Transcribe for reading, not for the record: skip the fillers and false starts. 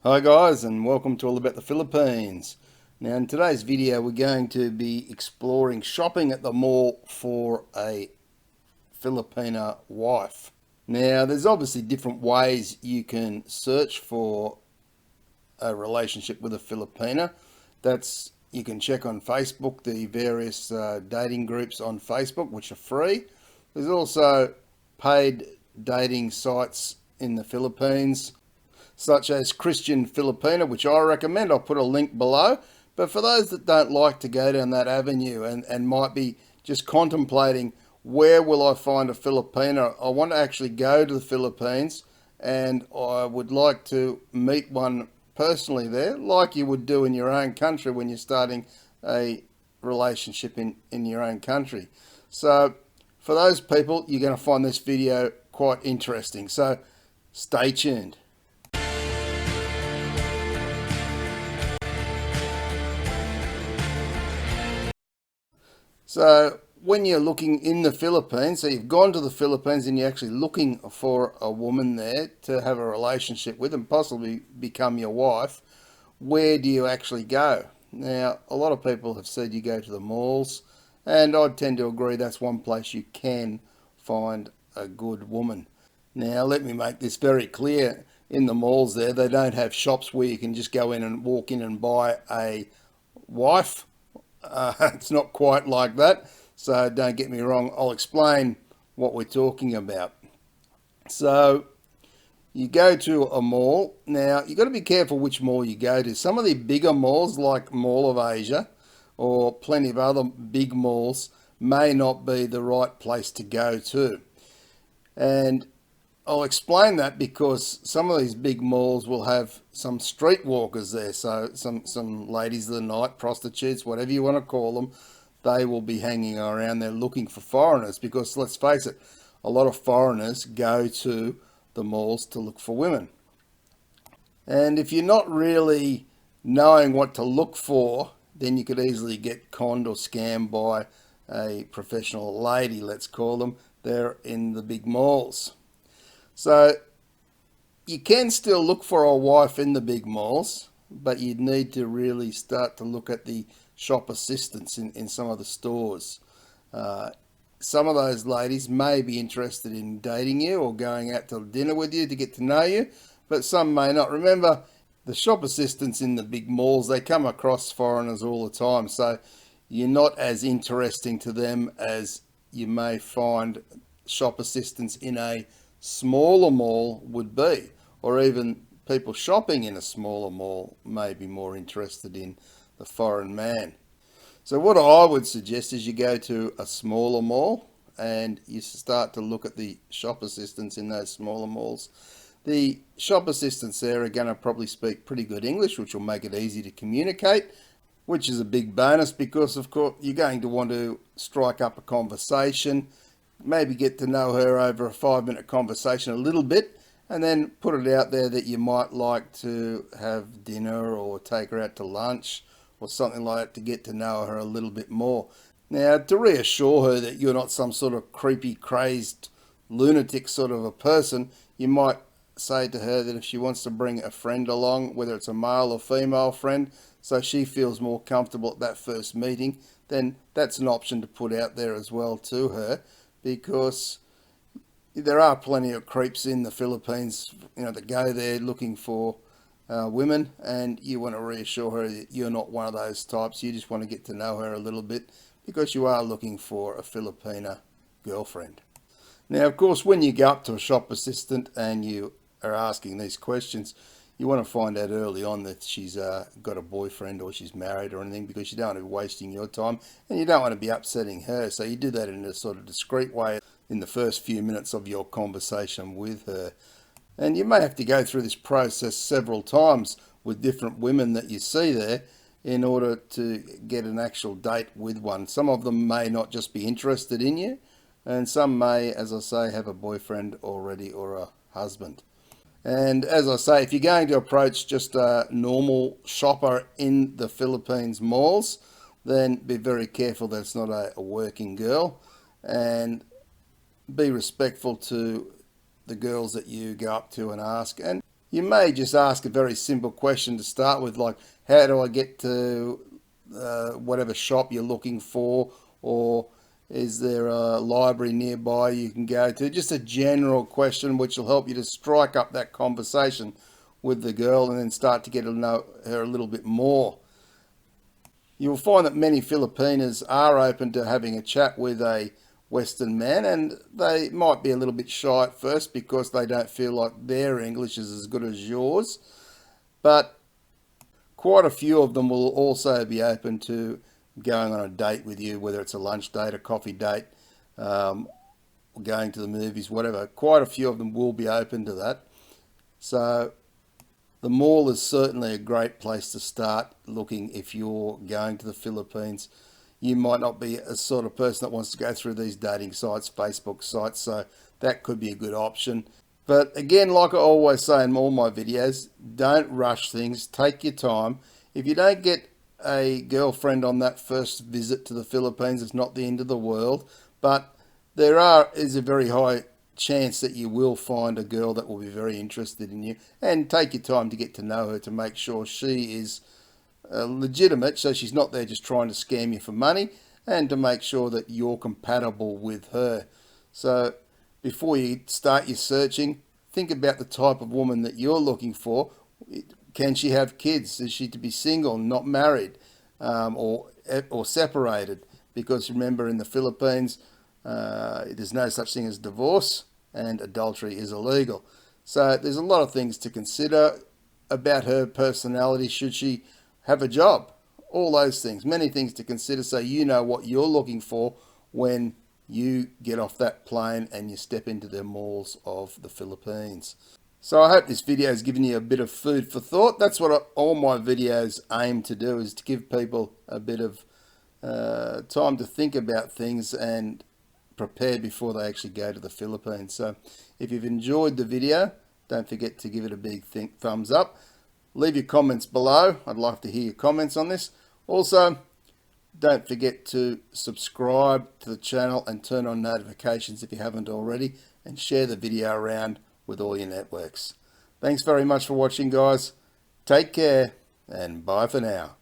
Hi guys, and welcome to All About the Philippines. Now in today's video we're going to be exploring shopping at the mall for a Filipina wife. Now there's obviously different ways you can search for a relationship with a Filipina. You can check on Facebook, the various dating groups on Facebook which are free. There's also paid dating sites in the Philippines, such as Christian Filipina, which I recommend. I'll put a link below. But for those that don't like to go down that avenue and might be just contemplating, where will I find a Filipina? I want to actually go to the Philippines and I would like to meet one personally there, like you would do in your own country when you're starting a relationship in your own country. So for those people, you're going to find this video quite interesting. So stay tuned. So when you're looking in the Philippines, so you've gone to the Philippines and you're actually looking for a woman there to have a relationship with and possibly become your wife, where do you actually go? Now, a lot of people have said you go to the malls, and I tend to agree that's one place you can find a good woman. Now, let me make this very clear. In the malls there, they don't have shops where you can just go in and walk in and buy a wife. It's not quite like that, so don't get me wrong. I'll explain what we're talking about. So you go to a mall. Now you've got to be careful which mall you go to. Some of the bigger malls like Mall of Asia or plenty of other big malls may not be the right place to go to. And I'll explain that because some of these big malls will have some streetwalkers there. So some ladies of the night, prostitutes, whatever you want to call them, they will be hanging around there looking for foreigners because let's face it, a lot of foreigners go to the malls to look for women. And if you're not really knowing what to look for, then you could easily get conned or scammed by a professional lady, let's call them, there in the big malls. So you can still look for a wife in the big malls, but you'd need to really start to look at the shop assistants in some of the stores. Some of those ladies may be interested in dating you or going out to dinner with you to get to know you, but some may not. Remember, the shop assistants in the big malls, they come across foreigners all the time, so you're not as interesting to them as you may find shop assistants in a smaller mall would be, or even people shopping in a smaller mall may be more interested in the foreign man. So what I would suggest is you go to a smaller mall and you start to look at the shop assistants in those smaller malls. The shop assistants there are going to probably speak pretty good English, which will make it easy to communicate, which is a big bonus because of course you're going to want to strike up a conversation, maybe get to know her over a 5-minute conversation a little bit, and then put it out there that you might like to have dinner or take her out to lunch or something like that to get to know her a little bit more. Now, to reassure her that you're not some sort of creepy, crazed, lunatic sort of a person, you might say to her that if she wants to bring a friend along, whether it's a male or female friend, so she feels more comfortable at that first meeting, then that's an option to put out there as well to her, because there are plenty of creeps in the Philippines, that go there looking for women, and you want to reassure her that you're not one of those types. You just want to get to know her a little bit because you are looking for a Filipina girlfriend. Now, of course, when you go up to a shop assistant and you are asking these questions, you want to find out early on that she's got a boyfriend or she's married or anything, because you don't want to be wasting your time and you don't want to be upsetting her. So you do that in a sort of discreet way in the first few minutes of your conversation with her. And you may have to go through this process several times with different women that you see there in order to get an actual date with one. Some of them may not just be interested in you, and some may, as I say, have a boyfriend already or a husband. And as I say, if you're going to approach just a normal shopper in the Philippines malls, then be very careful that it's not a working girl, and be respectful to the girls that you go up to and ask. And you may just ask a very simple question to start with, like, how do I get to whatever shop you're looking for, or is there a library nearby you can go to? Just a general question which will help you to strike up that conversation with the girl and then start to get to know her a little bit more. You'll find that many Filipinas are open to having a chat with a Western man, and they might be a little bit shy at first because they don't feel like their English is as good as yours. But quite a few of them will also be open to going on a date with you, whether it's a lunch date, a coffee date, going to the movies, whatever. Quite a few of them will be open to that. So the mall is certainly a great place to start looking if you're going to the Philippines. You might not be a sort of person that wants to go through these dating sites, Facebook sites, so that could be a good option. But again, like I always say in all my videos, don't rush things, take your time. If you don't get a girlfriend on that first visit to the Philippines, it's not the end of the world, but is a very high chance that you will find a girl that will be very interested in you, and take your time to get to know her to make sure she is legitimate, so she's not there just trying to scam you for money, and to make sure that you're compatible with her. So before you start your searching, think about the type of woman that you're looking for. Can she have kids? Is she to be single, not married, or separated? Because remember, in the Philippines, there's no such thing as divorce, and adultery is illegal. So there's a lot of things to consider about her personality. Should she have a job? All those things, many things to consider, so you know what you're looking for when you get off that plane and you step into the malls of the Philippines. So I hope this video has given you a bit of food for thought. That's what all my videos aim to do, is to give people a bit of time to think about things and prepare before they actually go to the Philippines. So if you've enjoyed the video, don't forget to give it a big thumbs up. Leave your comments below. I'd like to hear your comments on this. Also, don't forget to subscribe to the channel and turn on notifications if you haven't already, and share the video around with all your networks. Thanks very much for watching, guys. Take care, and bye for now.